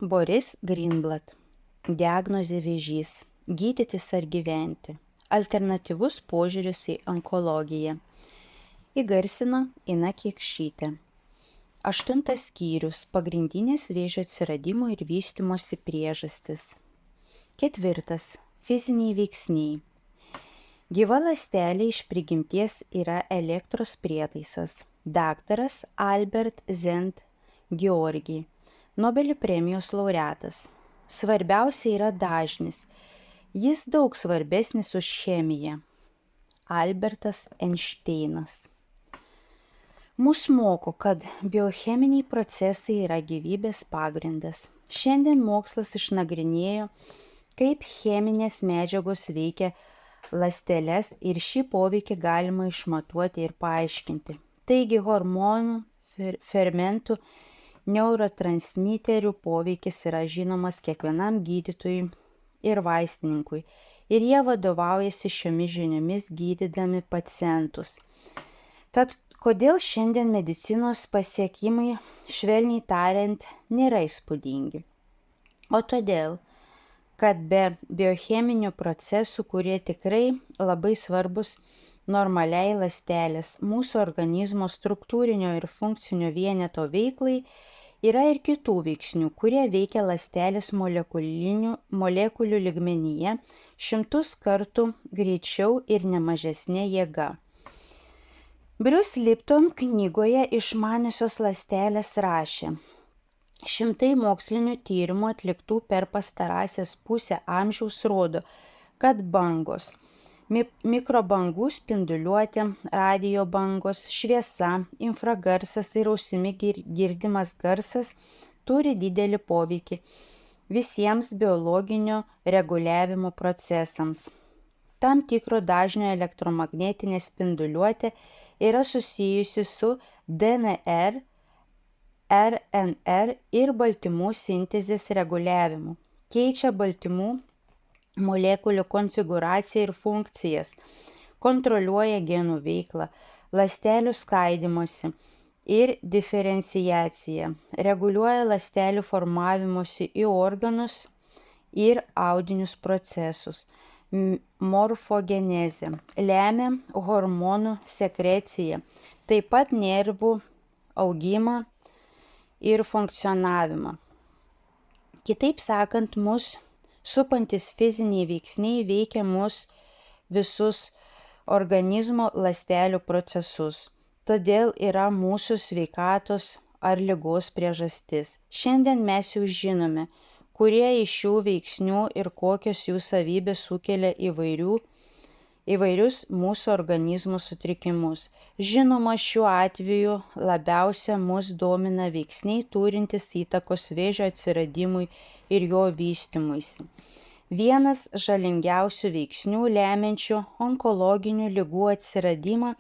Boris Greenblatt. Diagnozė vėžys. Gydytis ar gyventi. Alternatyvus požiūris į onkologiją. Įgarsino Ina Kiekšytė. 8 skyrius. Pagrindinės vėžio atsiradimo ir vystymosi priežastis. 4. Fiziniai veiksniai. Gyva ląstelė iš prigimties yra elektros prietaisas. Daktaras Albert Zent Georgi. Nobelio premijos laureatas. Svarbiausia yra dažnis. Jis daug svarbesnis už chemiją. Albertas Einšteinas. Mūsų moko, kad biocheminiai procesai yra gyvybės pagrindas. Šiandien mokslas išnagrinėjo, kaip cheminės medžiagos veikia ląsteles ir šį poveikį galima išmatuoti ir paaiškinti. Taigi hormonų, fermentų, neurotransmiterių poveikis yra žinomas kiekvienam gydytojui ir vaistininkui ir jie vadovaujasi šiomis žiniomis gydydami pacientus. Tad kodėl šiandien medicinos pasiekimai, švelniai tariant, nėra įspūdingi? O todėl, kad be biocheminių procesų, kurie tikrai labai svarbus normaliai ląstelės, mūsų organizmo struktūrinio ir funkcinio vieneto veiklai, yra ir kitų veiksnių, kurie veikia ląstelės molekulių lygmenyje 100 kartų greičiau ir nemažesnė jėga. Bruce Lipton knygoje Išmaniosios ląstelės rašė: šimtai mokslinių tyrimų atliktų per pastarąsias pusę amžiaus rodo, kad bangos, mikrobangų spinduliuotė, radijo bangos, šviesa, infragarsas ir ausimi girdimas garsas turi didelį poveikį visiems biologinio reguliavimo procesams. Tam tikro dažnio elektromagnetinė spinduliuotė yra susijusi su DNR, RNR ir baltymų sintezės reguliavimu, keičia baltymų molekulių konfigūraciją ir funkcijas, kontroliuoja genų veiklą, ląstelių skaidymąsi ir diferenciaciją, reguliuoja ląstelių formavimosi į organus ir audinius procesus, morfogenezę, lemia hormonų sekreciją, taip pat nervų augimą ir funkcionavimą. Kitaip sakant, mus supantis fiziniai veiksniai veikia mus visus organizmo ląstelių procesus. Todėl yra mūsų sveikatos ar ligos priežastis. Šiandien mes jau žinome, kurie iš šių veiksnių ir kokios jų savybės sukelia įvairius mūsų organizmo sutrikimus. Žinoma, šiuo atveju labiausia mus domina veiksniai turintys įtakos vėžio atsiradimui ir jo vystymuisi. Vienas žalingiausių veiksnių lemiančių onkologinių ligų atsiradimą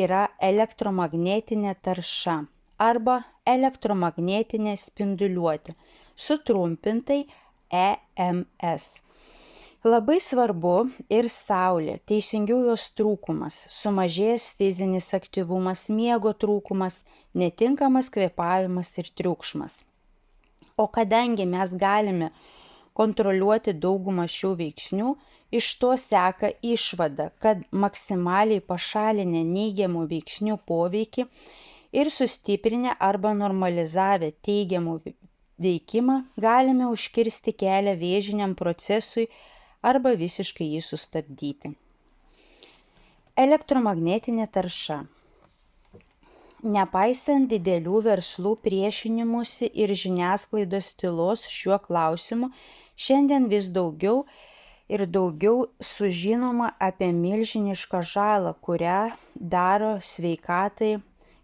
yra elektromagnetinė tarša arba elektromagnetinė spinduliuotė, sutrumpintai EMS. Labai svarbu ir saulė, teisingiau jos trūkumas, sumažėjęs fizinis aktyvumas, miego trūkumas, netinkamas kvėpavimas ir triukšmas. O kadangi mes galime kontroliuoti daugumą šių veiksnių, iš to seka išvada, kad maksimaliai pašalinę neigiamų veiksnių poveikį ir sustiprinę arba normalizavę teigiamų veikimą galime užkirsti kelią vėžiniam procesui arba visiškai jį sustabdyti. Elektromagnetinė tarša. Nepaisant didelių verslų priešinimusi ir žiniasklaidos tylos šiuo klausimu, šiandien vis daugiau ir daugiau sužinoma apie milžinišką žalą, kurią daro sveikatai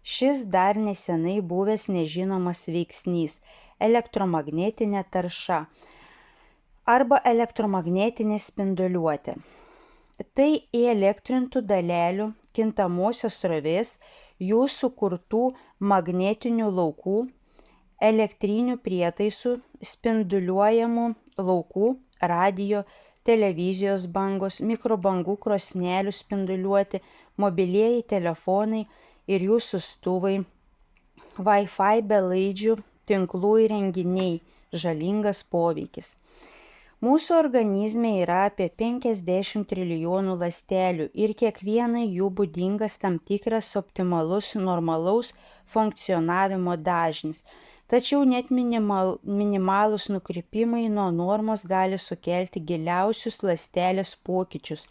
šis dar nesenai buvęs nežinomas veiksnys – elektromagnetinė tarša arba elektromagnetinė spinduliuotė. Tai įelektrintų dalelių kintamosios srovės, jų sukurtų magnetinių laukų, elektrinių prietaisų, spinduliuojamų laukų, radijo, televizijos bangos, mikrobangų krosnelių spinduliuotė, mobilieji telefonai ir jų siųstuvai, Wi-Fi belaidžių tinklų įrenginiai, žalingas poveikis. Mūsų organizme yra apie 50 trilijonų ląstelių ir kiekvienai jų būdingas tam tikras optimalus normalaus funkcionavimo dažnis. Tačiau net minimalūs nukrypimai nuo normos gali sukelti giliausius ląstelės pokyčius.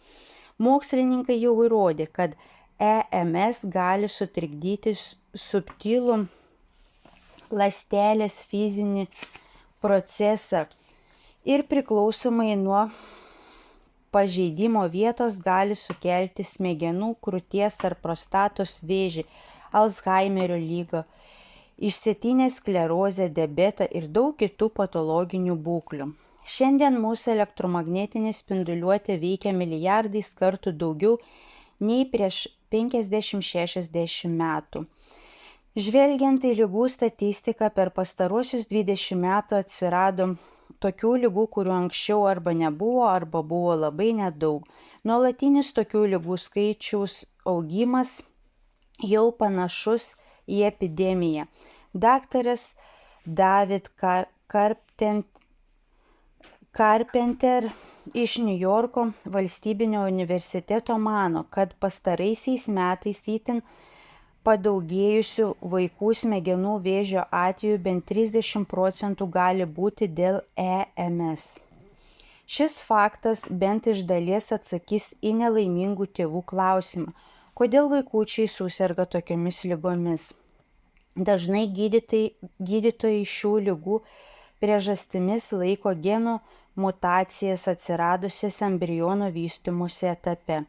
Mokslininkai jau įrodė, kad EMS gali sutrikdyti subtilų ląstelės fizinį procesą ir priklausomai nuo pažeidimo vietos gali sukelti smegenų, krūties ar prostatos vėžį, Alzheimerio ligą, išsėtinę sklerozę, diabetą ir daug kitų patologinių būklių. Šiandien mūsų elektromagnetinė spinduliuotė veikia milijardais kartų daugiau nei prieš 50-60 metų. Žvelgiant į ligų statistiką, per pastaruosius 20 metų atsirado tokių ligų, kurių anksčiau arba nebuvo, arba buvo labai nedaug. Nuolatinis tokių ligų skaičiaus augimas jau panašus į epidemiją. Daktaras David Carpenter iš New Yorko valstybinio universiteto mano, kad pastaraisiais metais itin padaugėjusių vaikų smegenų vėžio atvejų bent 30% gali būti dėl EMS. Šis faktas bent iš dalies atsakys į nelaimingų tėvų klausimą, kodėl vaikučiai suserga tokiomis ligomis. Dažnai gydytojai šių ligų priežastimis laiko genų mutacijas atsiradusias embriono vystymosi etape.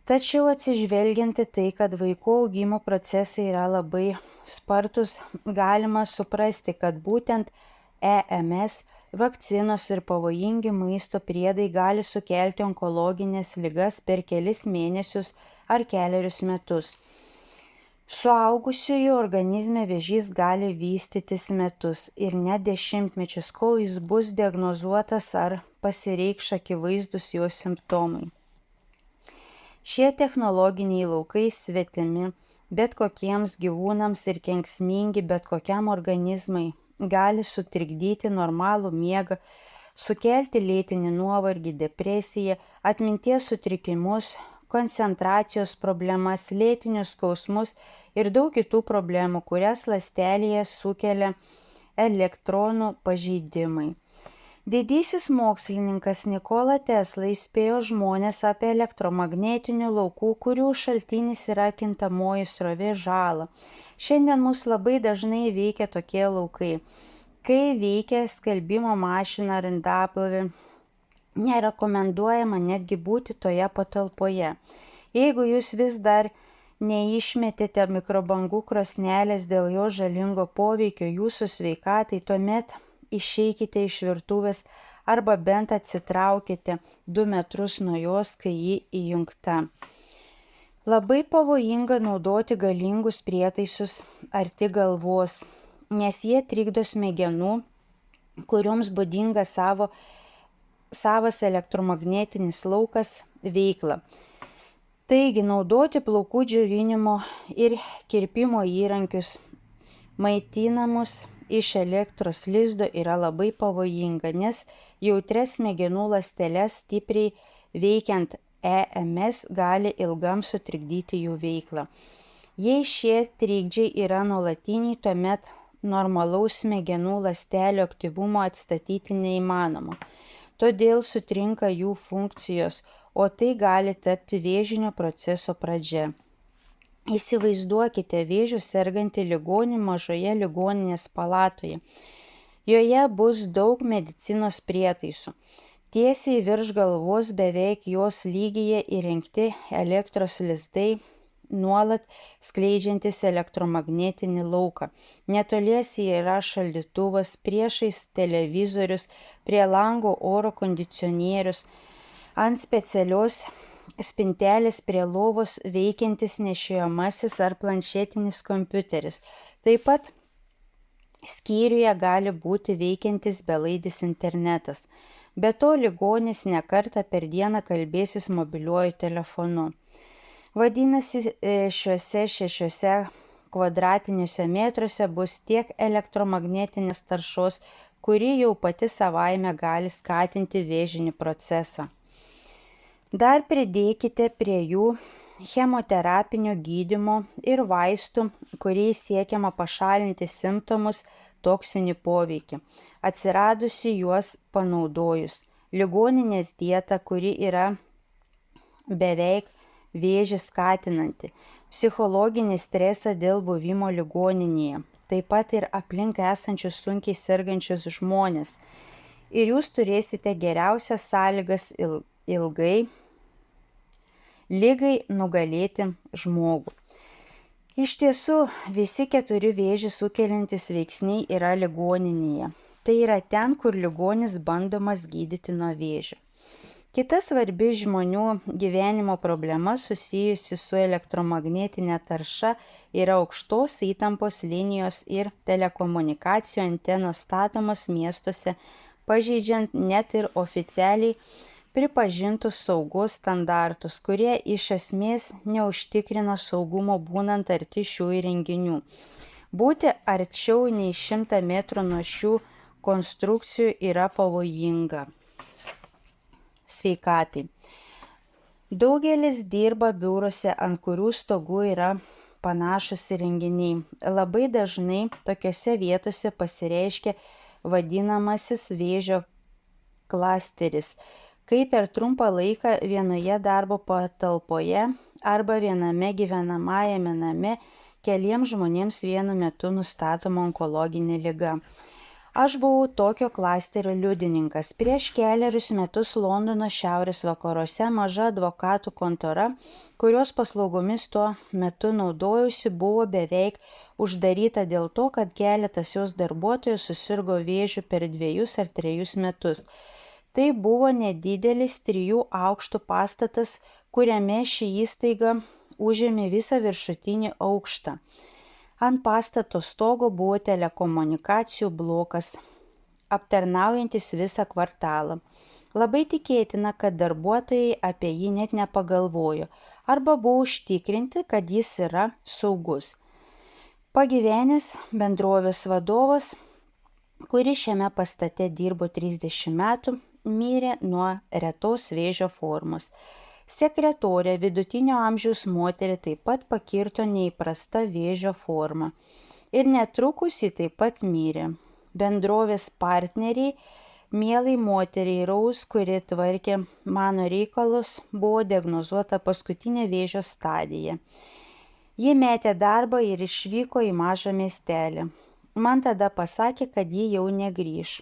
Tačiau atsižvelgiant į tai, kad vaikų augimo procesai yra labai spartus, galima suprasti, kad būtent EMS, vakcinos ir pavojingi maisto priedai gali sukelti onkologinės ligas per kelis mėnesius ar kelerius metus. Suaugusiųjų organizme vėžys gali vystytis metus ir net dešimtmečius, kol jis bus diagnozuotas ar pasireikš akivaizdus jo simptomai. Šie technologiniai laukai svetimi bet kokiems gyvūnams ir kenksmingi bet kokiam organizmui, gali sutrikdyti normalų miegą, sukelti lėtinį nuovargį, depresiją, atminties sutrikimus, koncentracijos problemas, lėtinius skausmus ir daug kitų problemų, kurias ląstelėje sukelia elektronų pažeidimai. Didysis mokslininkas Nikola Tesla įspėjo žmonės apie elektromagnetinių laukų, kurių šaltinis yra kintamoji srovė žalą. Šiandien mus labai dažnai veikia tokie laukai. Kai veikia skalbimo mašina ar indaplovė, nerekomenduojama netgi būti toje patalpoje. Jeigu jūs vis dar neišmetėte mikrobangų krosnelės dėl jo žalingo poveikio jūsų sveikatai, tuomet išeikite iš virtuvės arba bent atsitraukite 2 metrus nuo jos, kai ji įjungta. Labai pavojinga naudoti galingus prietaisus arti galvos, nes jie trikdo smegenų, kurioms būdinga savas elektromagnetinis laukas veiklą. Taigi naudoti plaukų džiovinimo ir kirpimo įrankius maitinamus iš elektros lizdo yra labai pavojinga, nes jautrias smegenų ląsteles stipriai veikiant EMS gali ilgam sutrikdyti jų veiklą. Jei šie trikdžiai yra nuolatiniai, tuomet normalaus smegenų ląstelių aktyvumo atstatyti neįmanoma. Todėl sutrinka jų funkcijos, o tai gali tapti vėžinio proceso pradžia. Įsivaizduokite vėžiu sergantį ligonį mažoje ligoninės palatoje. Joje bus daug medicinos prietaisų. Tiesiai virš galvos beveik jos lygyje įrengti elektros lizdai, nuolat skleidžiantis elektromagnetinį lauką. Netoliese yra šaldytuvas, priešais televizorius, prie lango oro kondicionierius, ant specialios spintelės prie lovos veikiantis nešiojamasis ar planšetinis kompiuteris. Taip pat skyriuje gali būti veikiantis belaidis internetas. Be to, ligonis ne kartą per dieną kalbėsis mobiliuoju telefonu. Vadinasi, šiuose 6 kvadratiniuose metruose bus tiek elektromagnetinės taršos, kuri jau pati savaime gali skatinti vėžinį procesą. Dar pridėkite prie jų chemoterapinio gydymo ir vaistų, kuriais siekiama pašalinti simptomus, toksinį poveikį, atsiradusi juos panaudojus. Ligoninės dieta, kuri yra beveik vėžį skatinanti, psichologinį stresą dėl buvimo ligoninėje, taip pat ir aplink esančius sunkiai sergančius žmonės. Ir jūs turėsite geriausias sąlygas ilgai ligai nugalėti žmogų. Iš tiesų, visi 4 vėžį sukeliantys veiksniai yra ligoninėje. Tai yra ten, kur ligonis bandomas gydyti nuo vėžio. Kita svarbi žmonių gyvenimo problema susijusi su elektromagnetinė tarša yra aukštos įtampos linijos ir telekomunikacijų antenos statomos miestuose, pažeidžiant net ir oficialiai pripažintus saugos standartus, kurie iš esmės neužtikrina saugumo būnant arti šių įrenginių. Būti arčiau nei 100 metrų nuo šių konstrukcijų yra pavojinga sveikatai. Daugelis dirba biuruose, ant kurių stogų yra panašus įrenginiai. Labai dažnai tokiose vietose pasireiškia vadinamasis vėžio klasteris, kai per trumpą laiką vienoje darbo patalpoje arba viename gyvenamajame name keliems žmonėms vienu metu nustatoma onkologinė liga. Aš buvau tokio klasterio liudininkas. Prieš kelerius metus Londono šiaurės vakaruose maža advokatų kontora, kurios paslaugomis tuo metu naudojausi, buvo beveik uždaryta dėl to, kad keletas jos darbuotojų susirgo vėžiu per 2 ar 3 metus. Tai buvo nedidelis 3 aukštų pastatas, kuriame ši įstaiga užėmė visą viršutinį aukštą. Ant pastato stogo buvo telekomunikacijų blokas, aptarnaujantis visą kvartalą. Labai tikėtina, kad darbuotojai apie jį net nepagalvojo arba buvo užtikrinti, kad jis yra saugus. Pagyvenęs bendrovės vadovas, kuris šiame pastate dirbo 30 metų, mirė nuo retos vėžio formos. Sekretorė, vidutinio amžiaus moterį, taip pat pakirto neįprasta vėžio forma. Ir netrukus ji taip pat mirė. Bendrovės partneriai, mielai moteriai Raus, kuri tvarkė mano reikalus, buvo diagnozuota paskutinė vėžio stadija. Ji metė darbą ir išvyko į mažą miestelį. Man tada pasakė, kad ji jau negrįš.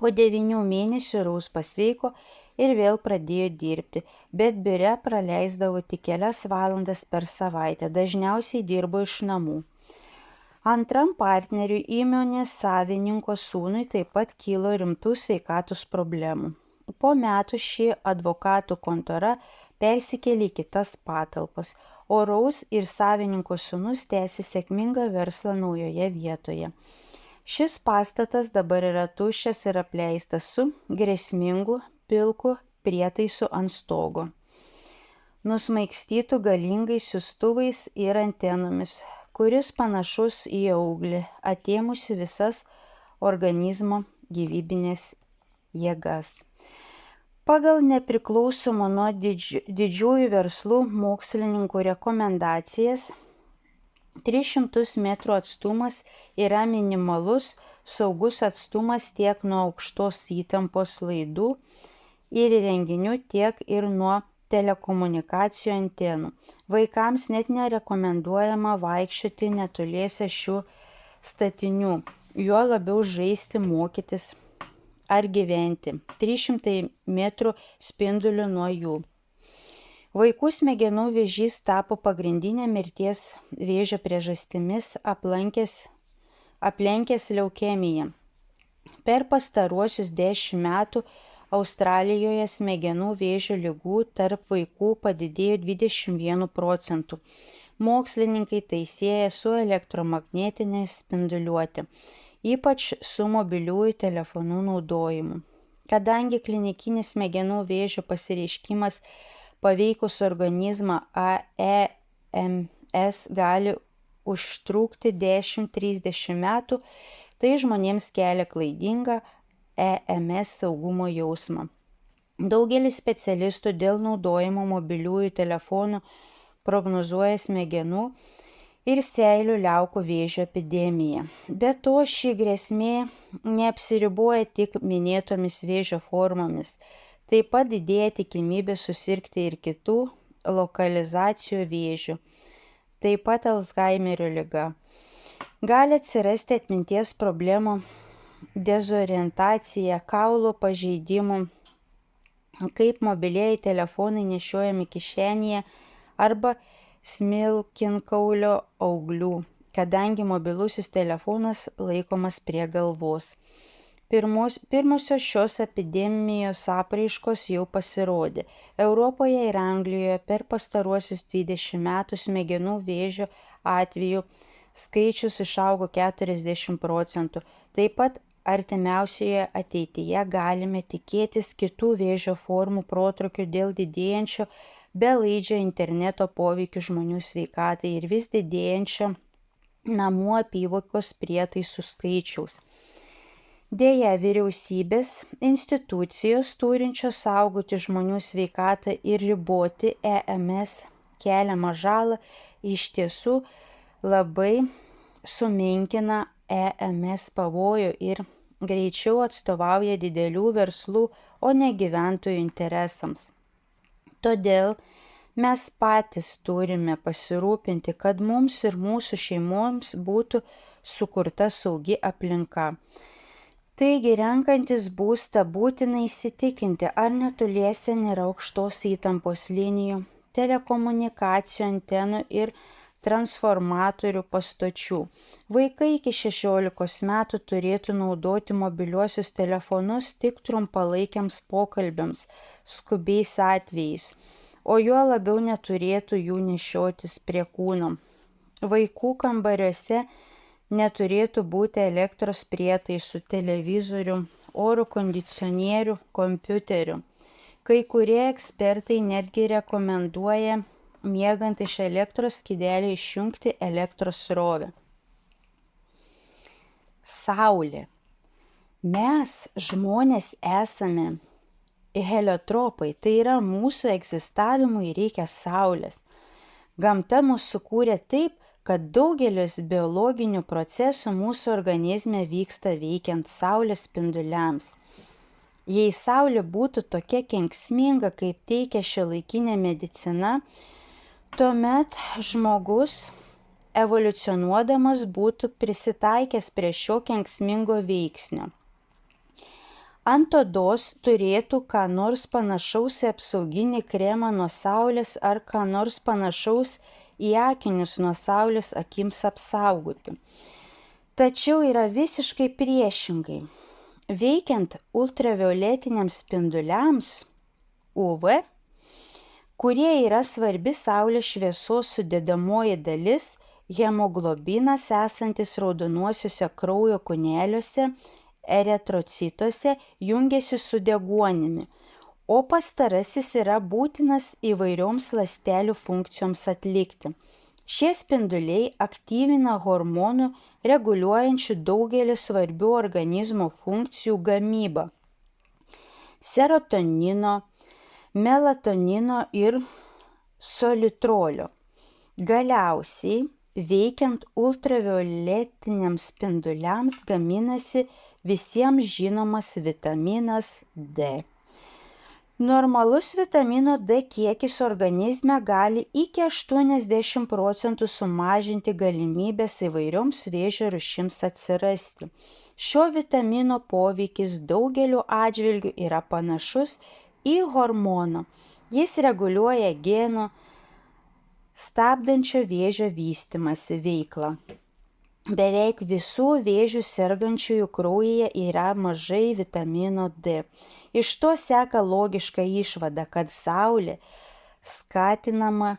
Po 9 mėnesių Raus pasveiko ir vėl pradėjo dirbti, bet biure praleisdavo tik kelias valandas per savaitę, dažniausiai dirbo iš namų. Antram partneriui, įmonės savininko sūnui, taip pat kilo rimtų sveikatos problemų. Po metų ši advokatų kontora persikėlė į kitas patalpas, o Raus ir savininko sūnus tęsė sėkmingą verslą naujoje vietoje. Šis pastatas dabar yra tuščias ir apleistas su grėsmingu pilku prietaisu ant stogo, nusmaigstytų galingais siųstuvais ir antenomis, kuris panašus į auglį, atėmusi visas organizmo gyvybinės jėgas. Pagal nepriklausomų nuo didžiųjų verslų mokslininkų rekomendacijas, 300 metrų atstumas yra minimalus saugus atstumas tiek nuo aukštos įtampos laidų ir įrenginių, tiek ir nuo telekomunikacijų antenų. Vaikams net nerekomenduojama vaikščioti netoliese šių statinių, juo labiau žaisti, mokytis ar gyventi 300 metrų spinduliu nuo jų. Vaikų smegenų vėžys tapo pagrindinė mirties vėžio priežastimis, aplenkęs leukemiją. Per pastaruosius 10 metų Australijoje smegenų vėžio ligų tarp vaikų padidėjo 21%. Mokslininkai tai sieja su elektromagnetinė spinduliuote, ypač su mobiliųjų telefonų naudojimu. Kadangi klinikinis smegenų vėžio pasireiškimas paveikus organizmą AEMS gali užtrukti 10-30 metų, tai žmonėms kelia klaidingą EMS saugumo jausmą. Daugelis specialistų dėl naudojimo mobiliųjų telefonų prognozuoja smegenų ir seilių liaukų vėžio epidemiją. Be to, ši grėsmė neapsiriboja tik minėtomis vėžio formomis. Taip pat didėja tikimybė susirgti ir kitų lokalizacijų vėžių. Taip pat Alzheimerio liga. Gali atsirasti atminties problemų, dezorientacija, kaulo pažeidimų, kaip mobilieji telefonai nešiojami kišenėje arba smilkinkaulio auglių, kadangi mobilusis telefonas laikomas prie galvos. Pirmosios šios epidemijos apraiškos jau pasirodė. Europoje ir Anglijoje per pastaruosius 20 metų smegenų vėžio atvejų skaičius išaugo 40%. Taip pat artimiausioje ateityje galime tikėtis kitų vėžio formų protrūkių dėl didėjančio belaidžio interneto poveikio žmonių sveikatai ir vis didėjančio namų apyvokos prietaisų skaičiaus. Deja, vyriausybės institucijos turinčios saugoti žmonių sveikatą ir riboti EMS keliamą žalą iš tiesų labai sumenkina EMS pavojų ir greičiau atstovauja didelių verslų, o ne gyventojų interesams. Todėl mes patys turime pasirūpinti, kad mums ir mūsų šeimoms būtų sukurta saugi aplinka. Taigi, renkantis būstą, būtina įsitikinti, ar netoliese nėra aukštos įtampos linijų, telekomunikacijų antenų ir transformatorių pastočių. Vaikai iki 16 metų turėtų naudoti mobiliuosius telefonus tik trumpalaikiams pokalbiams, skubiais atvejais, o juo labiau neturėtų jų nešiotis prie kūno. Vaikų kambariuose neturėtų būti elektros prietaisų, televizorių, oro kondicionierių, kompiuterių. Kai kurie ekspertai netgi rekomenduoja miegant iš elektros skydelio išjungti elektros srovę. Saulė. Mes, žmonės, esame heliotropai, tai yra mūsų egzistavimui reikia saulės. Gamta mus sukūrė taip, kad daugelis biologinių procesų mūsų organizme vyksta veikiant saulės spinduliams. Jei saulė būtų tokia kenksminga, kaip teigia šiuolaikinė medicina, tuomet žmogus evoliucionuodamas būtų prisitaikęs prie šio kenksmingo veiksnio. Ant odos turėtų ką nors panašaus į apsauginį kremą nuo saulės ar ką nors panašaus į akinius nuo saulės akims apsaugoti. Tačiau yra visiškai priešingai. Veikiant ultravioletiniams spinduliams UV, kurie yra svarbi saulės šviesos sudedamoji dalis, hemoglobinas esantis raudonuosiuose kraujo kūneliuose, eritrocituose, jungiasi su deguonimi, o pastarasis yra būtinas įvairioms ląstelių funkcijoms atlikti. Šie spinduliai aktyvina hormonų reguliuojančių daugelį svarbių organizmo funkcijų gamybą – serotonino, melatonino ir solitrolio. Galiausiai, veikiant ultravioletiniams spinduliams gaminasi visiems žinomas vitaminas D. Normalus vitamino D kiekis organizme gali iki 80% sumažinti galimybės įvairioms vėžio rūšims atsirasti. Šio vitamino poveikis daugeliu atžvilgių yra panašus į hormoną. Jis reguliuoja genų stabdančio vėžio vystymąsi veiklą. Beveik visų vėžių sergančiųjų kraujyje yra mažai vitamino D. Iš to seka logiška išvada, kad saulė skatinama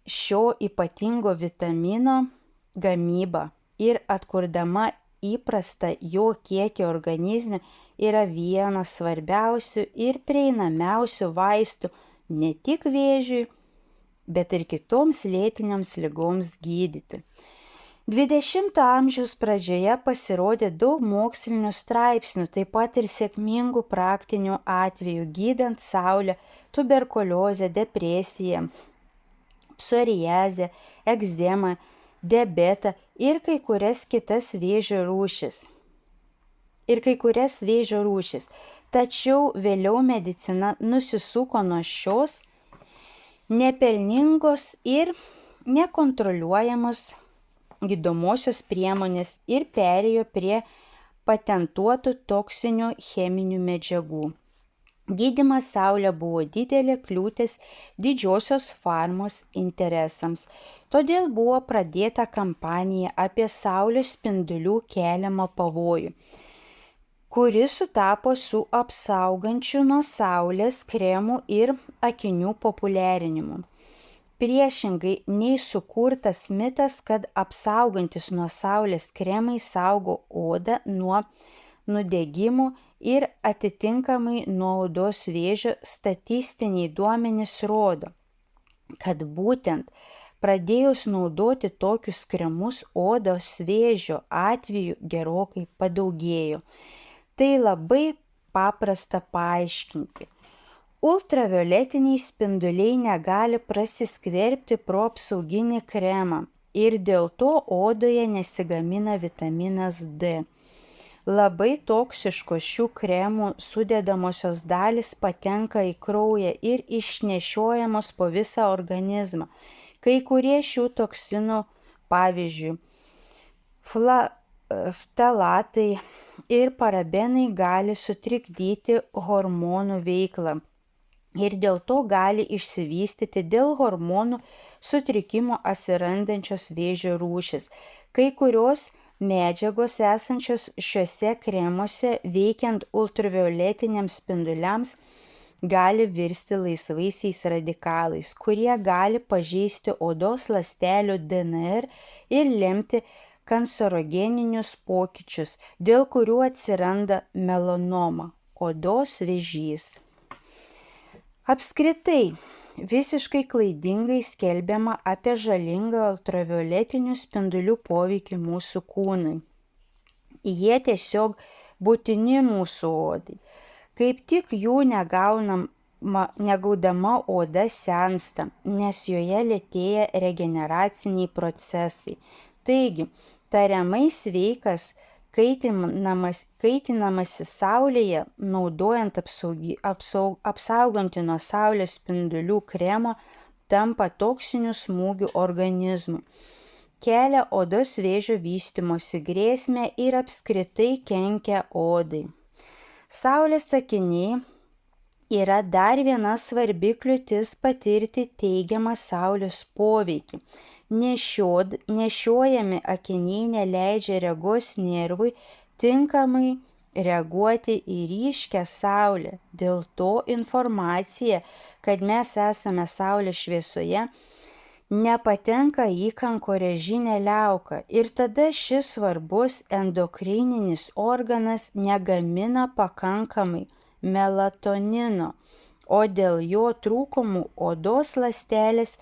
šio ypatingo vitamino gamybą ir atkurdama įprastą jo kiekį organizme yra vienas svarbiausių ir prieinamiausių vaistų ne tik vėžiui, bet ir kitoms lėtinėms ligoms gydyti. 20-ojo amžiaus pradžioje pasirodė daug mokslinių straipsnių, taip pat ir sėkmingų praktinių atvejų gydant saulę, tuberkuliozę, depresiją, psoriazę, egzemą, diabetą ir kai kurias vėžio rūšis. Tačiau vėliau medicina nusisuko nuo šios nepelningos ir nekontroliuojamos gydomosios priemonės ir perėjo prie patentuotų toksinių cheminių medžiagų. Gydymas saulė buvo didelė kliūtis didžiosios farmos interesams, todėl buvo pradėta kampanija apie saulės spindulių keliamą pavojų, kuris sutapo su apsaugančiu nuo saulės kremų ir akinių populiarinimu. Priešingai nei sukurtas mitas, kad apsaugantis nuo saulės kremai saugo odą nuo nudegimų ir atitinkamai nuo odos vėžio, statistiniai duomenys rodo, kad būtent pradėjus naudoti tokius kremus odos vėžio atvejų gerokai padaugėjo. Tai labai paprasta paaiškinti. Ultravioletiniai spinduliai negali prasiskverbti pro apsauginį kremą ir dėl to odoje nesigamina vitaminas D. Labai toksiškos šių kremų sudedamosios dalys patenka į kraują ir išnešiojamos po visą organizmą. Kai kurie šių toksinų, pavyzdžiui, ftalatai ir parabenai gali sutrikdyti hormonų veiklą ir dėl to gali išsivystyti dėl hormonų sutrikimo atsirandančios vėžio rūšis. Kai kurios medžiagos esančios šiuose kremuose veikiant ultravioletiniams spinduliams gali virsti laisvaisiais radikalais, kurie gali pažeisti odos ląstelių DNR ir lemti kancerogeninius pokyčius, dėl kurių atsiranda melanoma, odos vėžys. Apskritai, visiškai klaidingai skelbiama apie žalingą ultravioletinių spindulių poveikį mūsų kūnui. Jie tiesiog būtini mūsų odai. Kaip tik jų negaudama oda sensta, nes joje lėtėja regeneraciniai procesai. Taigi, tariamai sveikas kaitinamasi saulėje, naudojant apsaugantį nuo saulės spindulių kremą, tampa toksiniu smūgiu organizmui, kelia odos vėžio vystymosi grėsmę ir apskritai kenkia odai. Saulės akiniai yra dar viena svarbi kliūtis patirti teigiamą saulės poveikį. Nešiojami akiniai neleidžia regos nervui tinkamai reaguoti į ryškią saulę. Dėl to informacija, kad mes esame saulės šviesoje, nepatenka į kankorėžinę liauką ir tada šis svarbus endokrininis organas negamina pakankamai melatonino, o dėl jo trūkumų odos ląstelės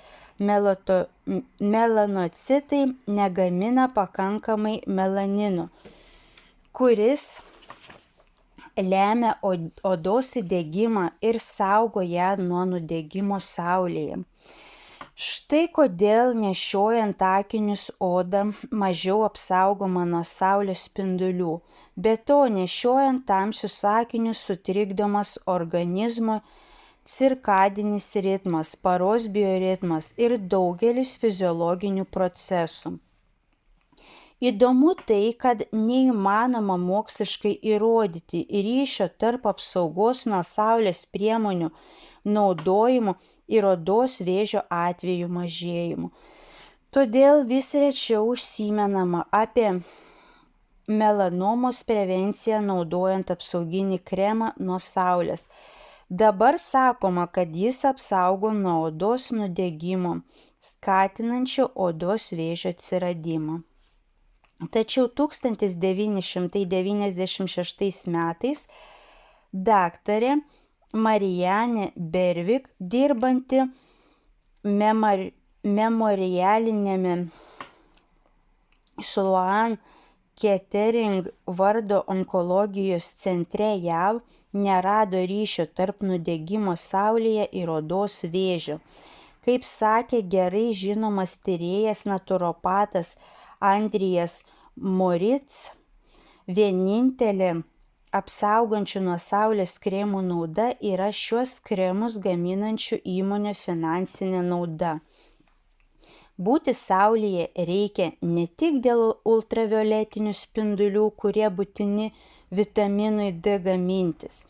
melanocitai negamina pakankamai melanino, kuris lemia odos įdegimą ir saugo ją nuo nudegimo saulėje. Štai kodėl nešiojant akinius oda mažiau apsaugoma nuo saulės spindulių. Be to, nešiojant tamsius akinius sutrikdomas organizmo cirkadinis ritmas, paros bioritmas ir daugelis fiziologinių procesų. Įdomu tai, kad neįmanoma moksliškai įrodyti ryšio tarp apsaugos nuo saulės priemonių naudojimo ir odos vėžio atvejų mažėjimu. Todėl vis rečiau užsimenama apie melanomos prevenciją naudojant apsauginį kremą nuo saulės. Dabar sakoma, kad jis apsaugo nuo odos nudegimo, skatinančio odos vėžio atsiradimą. Tačiau 1996 metais daktarė Marianne Bervik, dirbanti memorialiniame Sloan Kettering vardo onkologijos centre JAV nerado ryšio tarp nudegimo saulėje ir odos vėžio. Kaip sakė gerai žinomas tyrėjas naturopatas Andrijas Moritz, vienintelė apsaugančių nuo saulės kremų nauda yra šiuos kremus gaminančių įmonių finansinė nauda. Būti saulėje reikia ne tik dėl ultravioletinių spindulių, kurie būtini vitaminui D gamintis.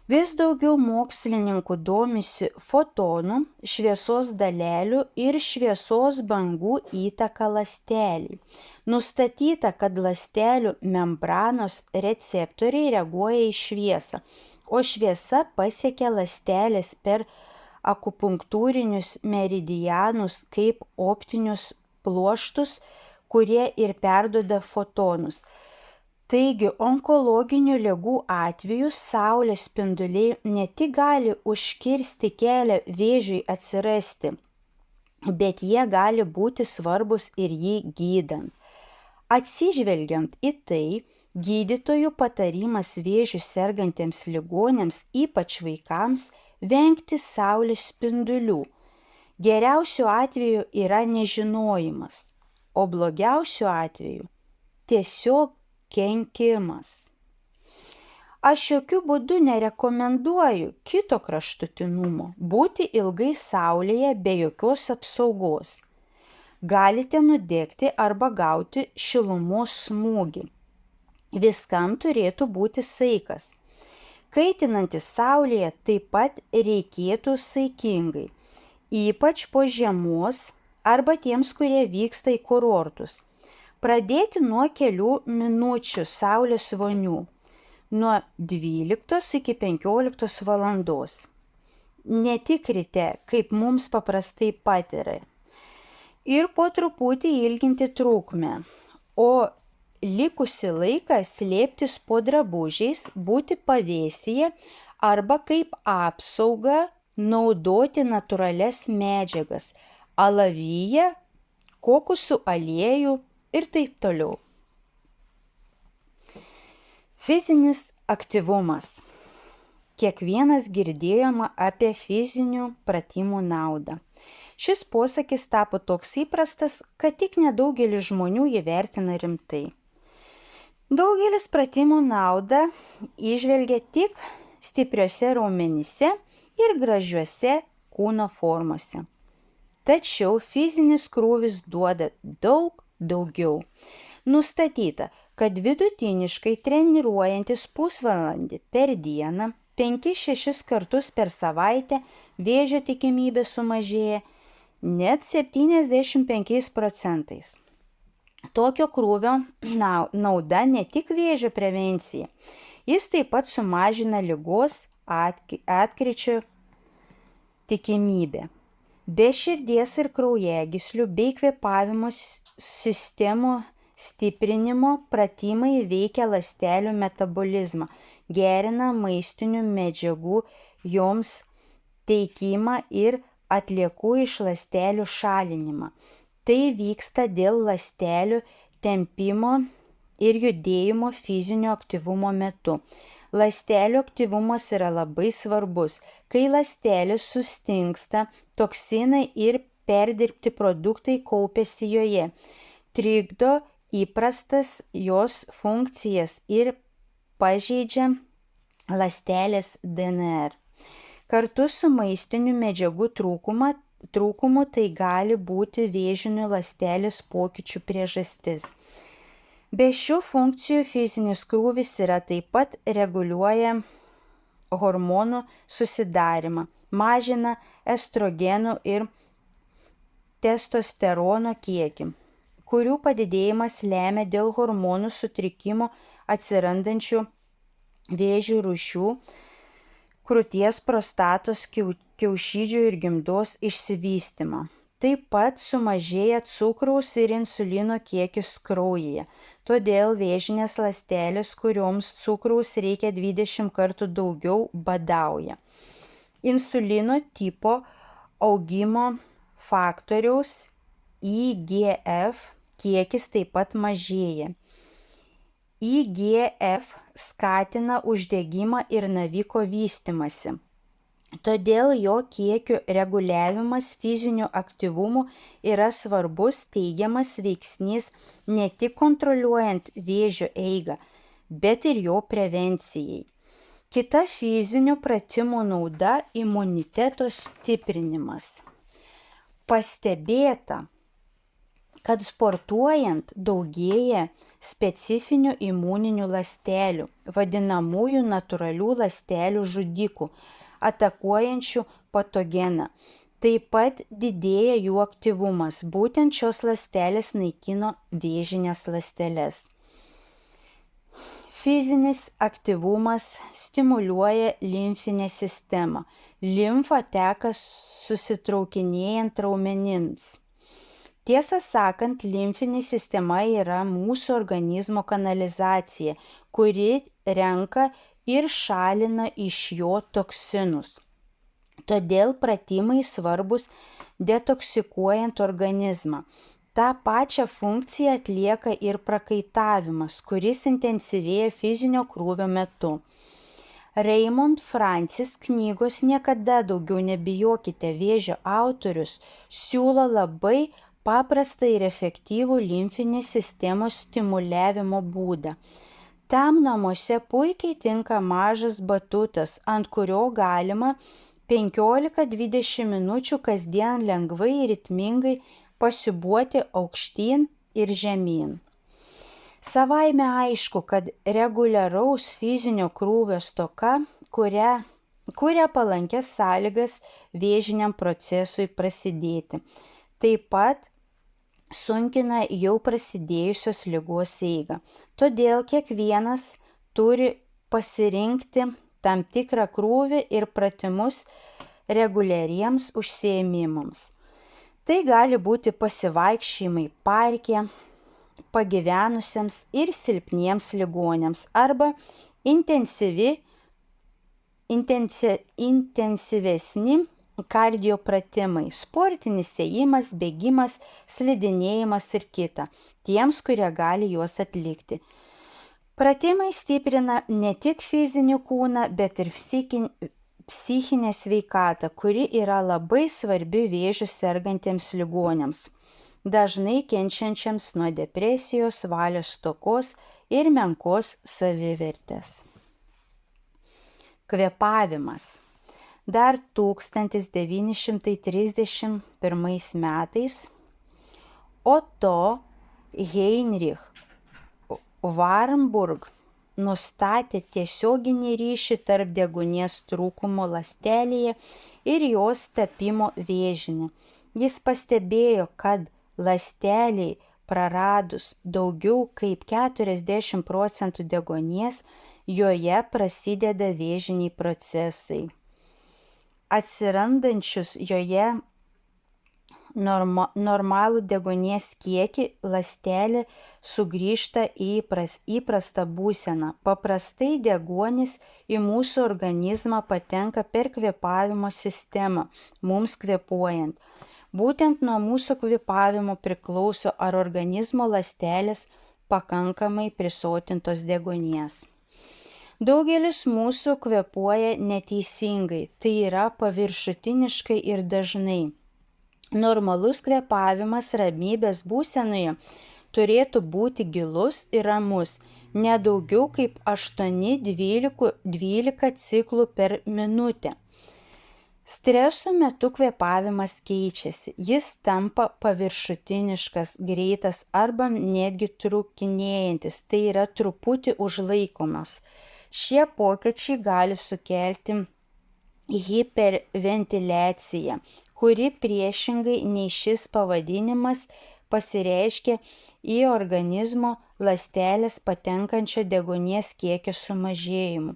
Vis daugiau mokslininkų domisi fotonų, šviesos dalelių ir šviesos bangų įtaka ląsteliai. Nustatyta, kad ląstelių membranos receptoriai reaguoja į šviesą, o šviesa pasiekia ląstelės per akupunktūrinius meridianus kaip optinius pluoštus, kurie ir perduoda fotonus. Taigi, onkologinių ligų atveju saulės spinduliai ne tik gali užkirsti kelią vėžiui atsirasti, bet jie gali būti svarbus ir jį gydant. Atsižvelgiant į tai, gydytojų patarimas vėžiu sergantiems ligoniams, ypač vaikams, vengti saulės spindulių. Geriausiu atveju yra nežinojimas, o blogiausiu atveju tiesiog kenkimas. Aš jokių būdų nerekomenduoju kito kraštutinumo – būti ilgai saulėje be jokios apsaugos. Galite nudegti arba gauti šilumos smūgį. Viskam turėtų būti saikas. Kaitinantis saulėje taip pat reikėtų saikingai, ypač po žiemos arba tiems, kurie vyksta į kurortus. Pradėti nuo kelių minučių saulės vonių, nuo 12 iki 15 valandos. Ne tik ryte, kaip mums paprastai patiria. Ir po truputį ilginti trukmę, o likusį laiką slėptis po drabužiais, būti pavėsyje arba kaip apsaugą naudoti natūralias medžiagas – alaviją, kokosų aliejų ir taip toliau. Fizinis aktyvumas. Kiekvienas girdėjome apie fizinių pratimų naudą. Šis posakis tapo toks įprastas, kad tik nedaugelis žmonių jį vertina rimtai. Daugelis pratimų naudą įžvelgia tik stipriuose raumenyse ir gražiuose kūno formose. Tačiau fizinis krūvis duoda daug daugiau. Nustatyta, kad vidutiniškai treniruojantis pusvalandį per dieną 5-6 kartus per savaitę vėžio tikimybė sumažėja net 75%. Tokio krūvio nauda ne tik vėžio prevencija, jis taip pat sumažina ligos atkryčio tikimybę. Be širdies ir kraujagyslių bei kvėpavimo sistemų stiprinimo pratimai veikia ląstelių metabolizmą, gerina maistinių medžiagų joms teikimą ir atliekų iš ląstelių šalinimą. Tai vyksta dėl ląstelių tempimo ir judėjimo fizinio aktyvumo metu. Ląstelių aktyvumas yra labai svarbus. Kai ląstelės sustingsta, toksinai ir perdirbti produktai kaupiasi joje, trikdo įprastas jos funkcijas ir pažeidžia ląstelės DNR. Kartu su maistinių medžiagų trūkumu tai gali būti vėžinių ląstelės pokyčių priežastis. Be šių funkcijų fizinis krūvis yra taip pat reguliuoja hormonų susidarymą, mažina estrogenų ir testosterono kiekį, kurių padidėjimas lemia dėl hormonų sutrikimo atsirandančių vėžių rūšių, krūties, prostatos, kiaušidžių ir gimdos išsivystymą. Taip pat sumažėja cukraus ir insulino kiekis kraujyje. Todėl vėžinės ląstelės, kurioms cukraus reikia 20 kartų daugiau, badauja. Insulino tipo augimo faktoriaus IGF kiekis taip pat mažėja. IGF skatina uždegimą ir naviko vystymąsi. Todėl jo kiekio reguliavimas fiziniu aktyvumu yra svarbus teigiamas veiksnys ne tik kontroliuojant vėžio eigą, bet ir jo prevencijai. Kita fizinių pratimų nauda – imuniteto stiprinimas. Pastebėta, kad sportuojant daugėja specifinių imuninių ląstelių, vadinamųjų natūralių ląstelių žudikų, atakuojančių patogeną. Taip pat didėja jų aktyvumas, būtent šios ląstelės naikino vėžines ląsteles. Fizinis aktyvumas stimuliuoja limfinę sistemą. Limfa teka susitraukinėjant raumenims. Tiesą sakant, limfinė sistema yra mūsų organizmo kanalizacija, kuri renka ir šalina iš jo toksinus. Todėl pratimai svarbus detoksikuojant organizmą. Ta pačia funkcija atlieka ir prakaitavimas, kuris intensyvėja fizinio krūvio metu. Raymond Francis knygos Niekada daugiau nebijokite vėžio autorius siūlo labai paprastą ir efektyvų limfinės sistemos stimuliavimo būdą. Tam namuose puikiai tinka mažas batutas, ant kurio galima 15-20 minučių kasdien lengvai ir ritmingai pasiūbuoti aukštyn ir žemyn. Savaime aišku, kad reguliaraus fizinio krūvio stoka kuria palankias sąlygas vėžiniam procesui prasidėti. Taip pat sunkina jau prasidėjusios ligos eigą. Todėl kiekvienas turi pasirinkti tam tikrą krūvį ir pratimus reguliariems užsiėmimams. Tai gali būti pasivaikščiojimai parke, pagyvenusiems ir silpniems ligoniams arba intensyvesni kardio pratimai, sportinis ėjimas, bėgimas, slidinėjimas ir kita, tiems, kurie gali juos atlikti. Pratimai stiprina ne tik fizinį kūną, bet ir psichinę sveikatą, kuri yra labai svarbi vėžiu sergantiems ligoniams, dažnai kenčiančiams nuo depresijos, valios stokos ir menkos savivertės. Kvėpavimas. Dar 1931 metais Otto Heinrich Warburg nustatė tiesioginį ryšį tarp deguonies trūkumo ląstelėje ir jos tapimo vėžine. Jis pastebėjo, kad ląsteliai praradus daugiau kaip 40% deguonies, joje prasideda vėžiniai procesai. Atsirandančius joje normalų deguonies kiekį ląstelė sugrįžta į įprastą būseną. Paprastai deguonis į mūsų organizmą patenka per kvėpavimo sistemą, mums kvėpuojant. Būtent nuo mūsų kvėpavimo priklauso, ar organizmo ląstelės pakankamai prisotintos deguonies. Daugelis mūsų kvėpuoja neteisingai, tai yra paviršutiniškai ir dažnai. Normalus kvėpavimas ramybės būsenoje turėtų būti gilus ir ramus, ne daugiau kaip 8-12 ciklų per minutę. Streso metu kvėpavimas keičiasi, jis tampa paviršutiniškas, greitas arba netgi trūkinėjantis, tai yra truputį užlaikomas. Šie pokyčiai gali sukelti hiperventiliaciją, kuri priešingai nei šis pavadinimas pasireiškia į organizmo ląstelės patenkančio deguonies kiekio sumažėjimu.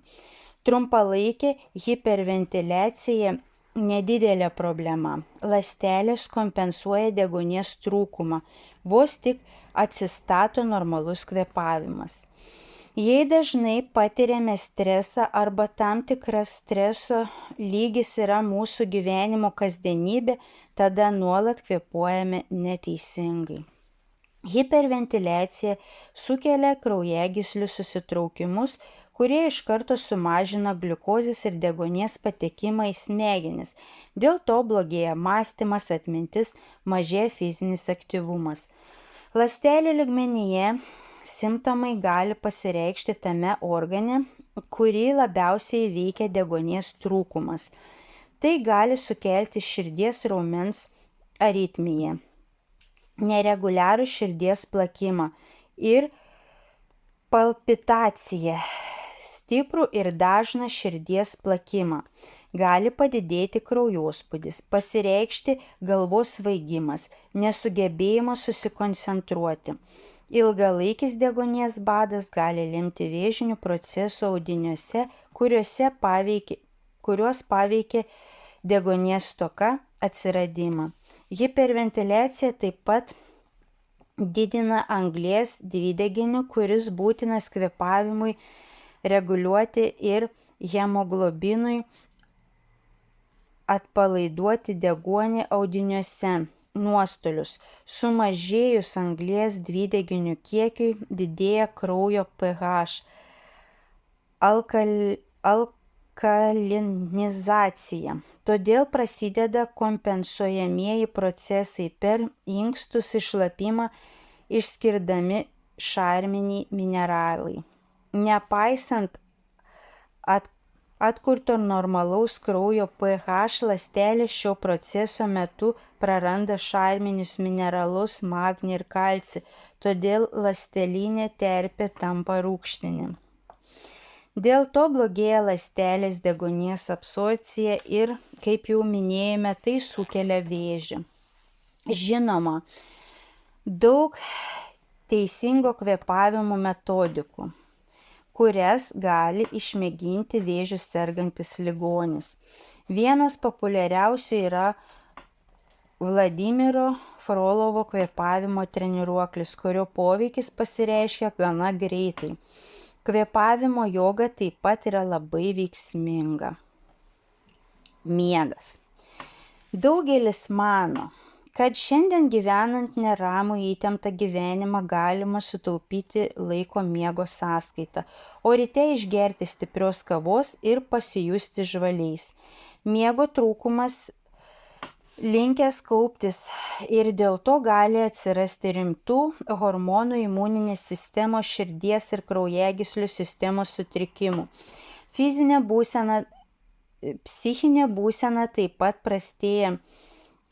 Trumpalaikė hiperventiliacija nedidelė problema. Ląstelės kompensuoja deguonies trūkumą, vos tik atsistato normalus kvėpavimas. Jei dažnai patiriame stresą arba tam tikras streso lygis yra mūsų gyvenimo kasdienybė, tada nuolat kvėpuojame neteisingai. Hiperventiliacija sukelia kraujagyslių susitraukimus, kurie iš karto sumažina gliukozės ir deguonies patekimą į smegenis. Dėl to blogėja mąstymas, atmintis, mažėja fizinis aktyvumas. Ląstelių lygmenyje simptomai gali pasireikšti tame organe, kurį labiausiai veikia deguonies trūkumas. Tai gali sukelti širdies raumens aritmiją, nereguliarų širdies plakimą ir palpitaciją, stiprų ir dažną širdies plakimą. Gali padidėti kraujospūdis, pasireikšti galvos svaigimas, nesugebėjimas susikoncentruoti. Ilgalaikis deguonies badas gali lemti vėžinių procesų audiniuose, kuriuos paveikia deguonies stoka atsiradimą. Hiperventiliacija taip pat didina anglies dvideginį, kuris būtinas kvėpavimui reguliuoti ir hemoglobinui atpalaiduoti deguonį audiniuose. Nuostolius. Sumažėjus anglies dvideginių kiekiui didėja kraujo pH. Alkalinizacija. Todėl prasideda kompensuojamieji procesai per inkstus išlapimą išskirdami šarminiai mineralai. Nepaisant atkurto normalaus kraujo pH, ląstelės šio proceso metu praranda šarminius mineralus, magnį ir kalcį, todėl ląstelinė terpė tampa rūgštinė. Dėl to blogėja ląstelės deguonies absorpcija ir, kaip jau minėjome, tai sukelia vėžį. Žinoma, daug teisingo kvėpavimo metodikų, kurias gali išmėginti vėžiu sergantis ligonis. Vienas populiariausių yra Vladimiro Frolovo kvėpavimo treniruoklis, kurio poveikis pasireiškia gana greitai. Kvėpavimo joga taip pat yra labai veiksminga. Miegas. Daugelis mano, kad šiandien gyvenant neramų įtemptą gyvenimą galima sutaupyti laiko miego sąskaitą, o ryte išgerti stiprios kavos ir pasijusti žvaliais. Miego trūkumas linkęs kauptis ir dėl to gali atsirasti rimtų hormonų, imuninės sistemos, širdies ir kraujagyslių sistemos sutrikimų. Psichinė būsena taip pat prastėja,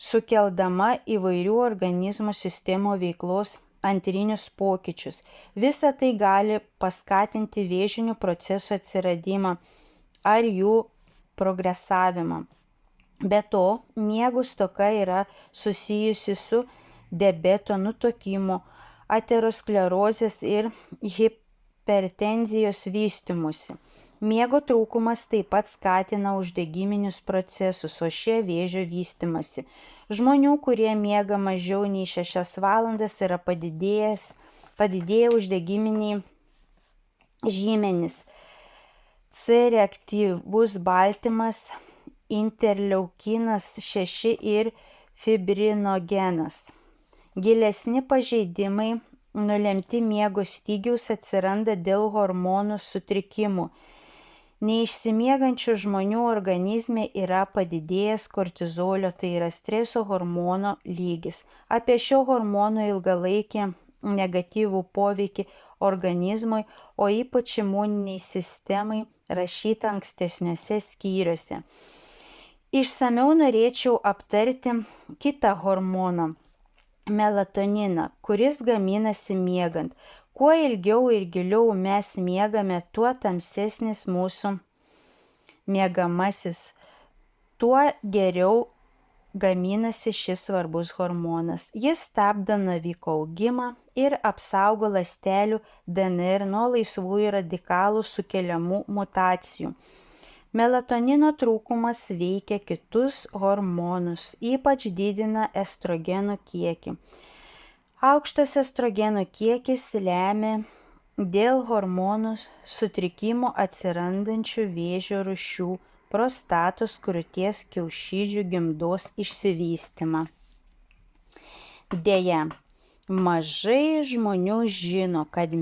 sukeldama įvairių organizmo sistemų veiklos antrinius pokyčius. Visa tai gali paskatinti vėžinių procesų atsiradimą ar jų progresavimą. Be to, miego stoka yra susijusi su diabeto, nutukimu, aterosklerozės ir hipertenzijos vystymusi. Miego trūkumas taip pat skatina uždegiminius procesus, o šie vėžio vystymasi. Žmonių, kurie miega mažiau nei 6 valandas, yra padidėję uždegiminiai žymenys. C reaktyvus baltymas, interleukinas 6 ir fibrinogenas. Gilesni pažeidimai nulemti miego stygiaus atsiranda dėl hormonų sutrikimų. Neišsimiegančių žmonių organizme yra padidėjęs kortizolio, tai yra streso hormono lygis. Apie šio hormono ilgalaikį negatyvų poveikį organizmui, o ypač imuniniai sistemai, rašyta ankstesniuose skyriuose. Išsamiau norėčiau aptarti kitą hormoną – melatoniną, kuris gaminasi miegant. Kuo ilgiau ir giliau mes miegame, tuo tamsesnis mūsų miegamasis, tuo geriau gaminasi šis svarbus hormonas. Jis stabdo navikų augimą ir apsaugo ląstelių DNR nuo laisvųjų radikalų sukeliamų mutacijų. Melatonino trūkumas veikia kitus hormonus, ypač didina estrogenų kiekį. Aukštas estrogenų kiekis lemia dėl hormonų sutrikimų atsirandančių vėžio rūšių, prostatos, krūties kiaušidžių gimdos išsivystymą. Deja, mažai žmonių žino, kad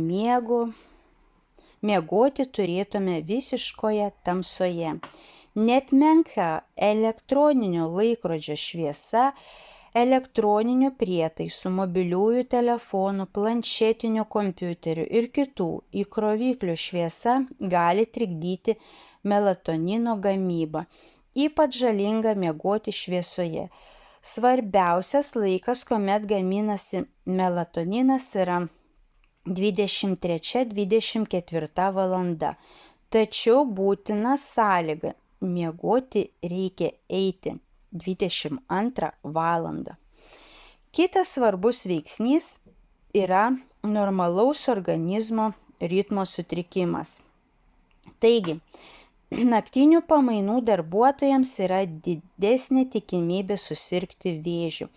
miegoti turėtume visiškoje tamsoje. Net menka elektroninio laikrodžio šviesa, elektroninių prietaisų, mobiliųjų telefonų, planšetinių kompiuterių ir kitų įkroviklių šviesa gali trikdyti melatonino gamybą. Ypač žalinga miegoti šviesoje. Svarbiausias laikas, kuomet gaminasi melatoninas, yra 23-24 valanda. Tačiau būtina sąlyga – miegoti reikia eiti 22 valandą. Kitas svarbus veiksnys yra normalaus organizmo ritmo sutrikimas. Taigi, naktinių pamainų darbuotojams yra didesnė tikimybė susirgti vėžiu.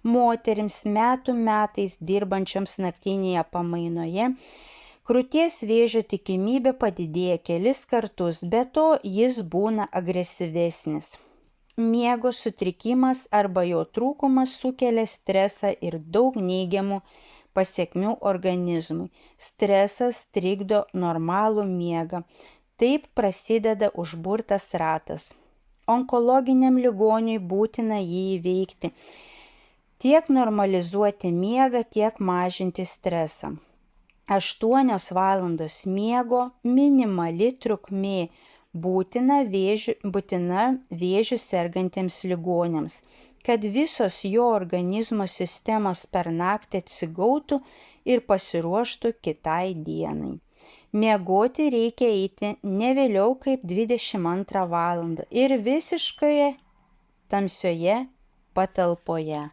Moterims metais dirbančioms naktinėje pamainoje krūties vėžio tikimybė padidėja kelis kartus, be to jis būna agresyvesnis. Miego sutrikimas arba jo trūkumas sukelia stresą ir daug neigiamų pasekmių organizmui. Stresas trikdo normalų miegą. Taip prasideda užburtas ratas. Onkologiniam ligoniui būtina jį įveikti. Tiek normalizuoti miegą, tiek mažinti stresą. 8 valandos miego minimali trukmė būtina vėžiu sergantiems ligoniams, kad visos jo organizmo sistemos per naktį atsigautų ir pasiruoštų kitai dienai. Miegoti reikia eiti ne vėliau kaip 22 valandą ir visiškoje tamsioje patalpoje.